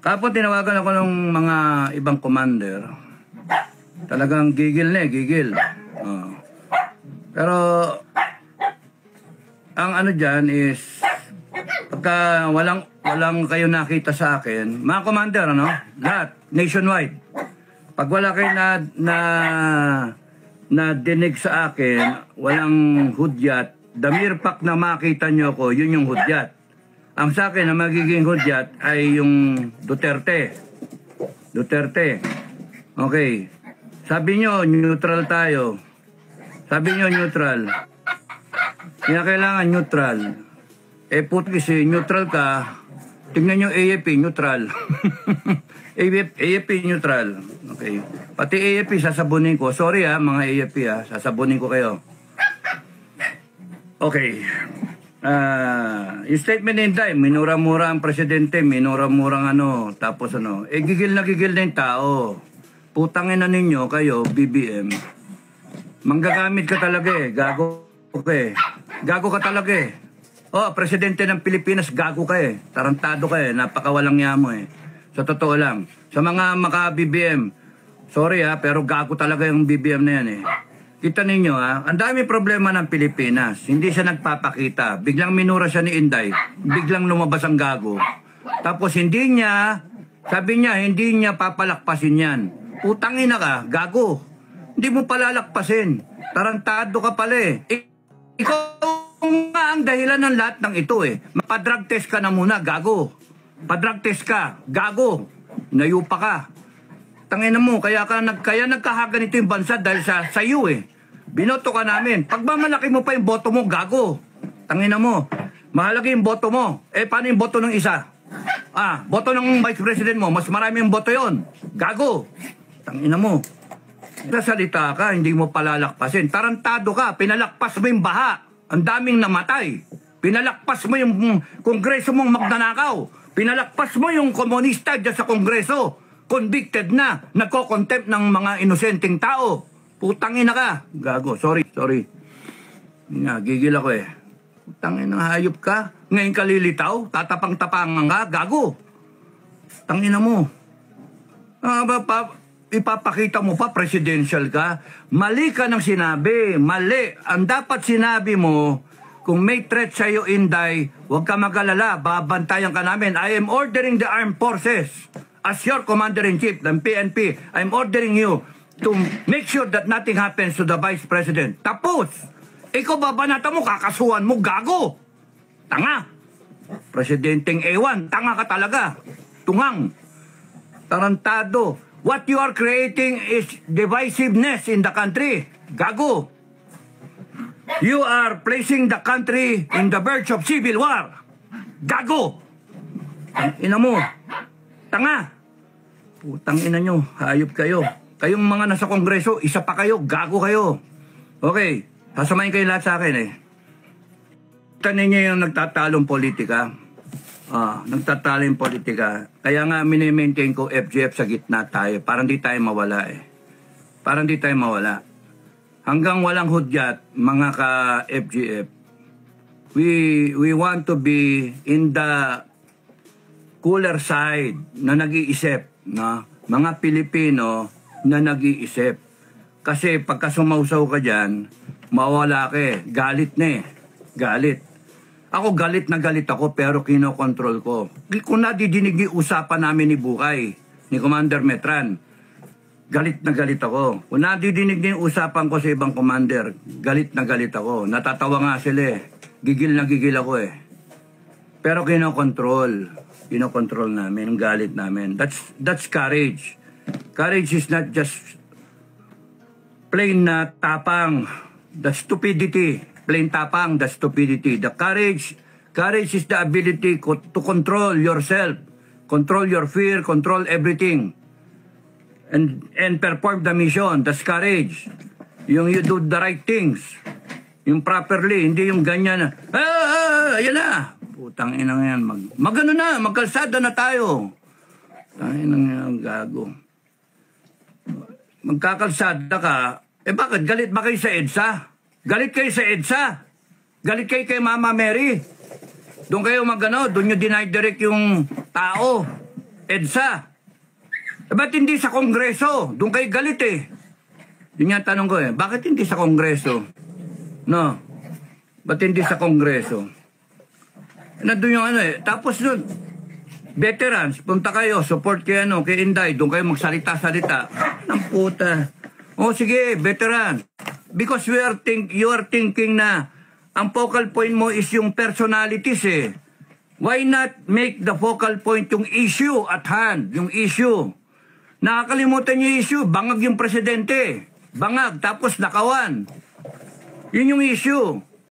Kapon tinawagan ako ng mga ibang commander. Talagang gigil na gigil. Pero ang ano dyan is pagka walang kayo nakita sa akin, mga commander, ano? Lahat, nationwide. Pag wala kayo na dinig sa akin, walang hudyat, the mere fact na makita nyo ko, yun yung hudyat. Ang sa akin na magiging hudyat ay yung Duterte. Okay. Sabi nyo, neutral tayo. Sabi nyo, neutral. Kaya kailangan neutral. Puti kasi neutral ka, tingnan nyo AFP, neutral. AFP, neutral. Okay. Pati AFP, sasabunin ko. Sorry mga AFP sasabunin ko kayo. Okay. Yung statement ni Inday, minura-mura ang presidente, minura-murang tapos gigil na yung tao. Putangin na ninyo kayo, BBM. Manggagamit ka talaga gago ka Gago ka talaga presidente ng Pilipinas, gago ka tarantado ka napakawalang yamo Sa totoo lang. Sa mga maka-BBM, sorry pero gago talaga yung BBM na yan Kita ninyo ang dami problema ng Pilipinas. Hindi siya nagpapakita. Biglang minura siya ni Inday. Biglang lumabas ang gago. Tapos sabi niya, hindi niya papalakpasin yan. Utangin na ka, gago. Hindi mo palalakpasin. Tarantado ka pala Ikaw nga ang dahilan ng lahat ng ito Mapadrug test ka na muna, gago. Padrug test ka, gago. Nayupa ka. Tangina mo, kaya nagkahaganito yung bansa dahil sa iyo Binoto ka namin. Pagmamalaki mo pa yung boto mo, gago. Tangina mo. Mahalaga yung boto mo. Paano yung boto ng isa? Boto ng vice president mo, mas marami yung boto yon. Gago. Tangina mo. Nasalita ka, hindi mo palalakpasin. Tarantado ka, pinalakpas mo yung baha. Ang daming namatay. Pinalakpas mo yung kongreso mong magnanakaw. Pinalakpas mo yung komunista dyan sa kongreso. Convicted na, nagko-contempt ng mga inosenteng tao. Putangin na ka. Gago, sorry. Gigil ako Putangin na hayop ka. Ngayon kalilitaw, tatapang-tapangan ka, gago. Tangina mo. Ipapakita mo pa, presidential ka. Mali ka ng sinabi. Mali. Ang dapat sinabi mo, kung may threat sa'yo, Inday, huwag ka mag-alala, babantayan ka namin. I am ordering the armed forces as your commander-in-chief ng PNP. I'm ordering you to make sure that nothing happens to the Vice President. Tapos, ikaw babanata mo, kakasuhan mo, gago. Tanga. Presidenteng ewan, tanga ka talaga. Tungang. Tarantado. What you are creating is divisiveness in the country. Gago. You are placing the country in the verge of civil war. Gago. Ina mo. Tanga. Putang ina nyo. Hayop kayo. Kayong mga nasa kongreso, isa pa kayo. Gago kayo. Okay. Sasamahin kayo lahat sa akin Tanin niyo yung nagtatalong politika. Nagtatalong politika. Kaya nga mini-maintain ko FGF sa gitna tayo. Parang di tayo mawala Parang di tayo mawala. Hanggang walang hudyat, mga ka-FGF, we want to be in the cooler side na nag-iisip. Mga Pilipino na nag-iisip. Kasi pagka sumausaw ka dyan, mawala ka galit na Galit. Ako galit na galit ako pero kinokontrol ko. Kung nadidinig yung usapan namin ni Bukay, ni Commander Metran, galit na galit ako. Kung nadidinig yung usapan ko sa ibang commander, galit na galit ako. Natatawa nga sila Gigil na gigil ako Pero kinokontrol. Kinokontrol namin, ang galit namin. That's courage. Courage is not just plain na tapang. That's stupidity. Plain tapang, that's stupidity. The courage is the ability to control yourself, control your fear, control everything, and perform the mission. That's courage. Yung you do the right things, yung properly, hindi yung ganyan na, ayan na. Putang inang yan, magano na, magkalsada na tayo. Tangin ang gago. Magkakalsada ka, bakit galit ba kayo sa EDSA? Galit kayo sa EDSA. Galit kayo kay Mama Mary. Doon kayo doon nyo deny-direct yung tao. EDSA. Ba't hindi sa Kongreso? Doon kayo galit eh. Yun nga tanong ko eh. Bakit hindi sa Kongreso? No. Ba't hindi sa Kongreso? Nandun yung ano eh. Tapos doon, veterans, punta kayo, support kay Inday, doon kayo magsalita-salita. Ng puta. O sige, veteran. Because you are thinking na ang focal point mo is yung personalities eh. Why not make the focal point yung issue at hand? Yung issue. Nakakalimutan yung issue. Bangag yung presidente. Bangag, tapos nakawan. Yun yung issue.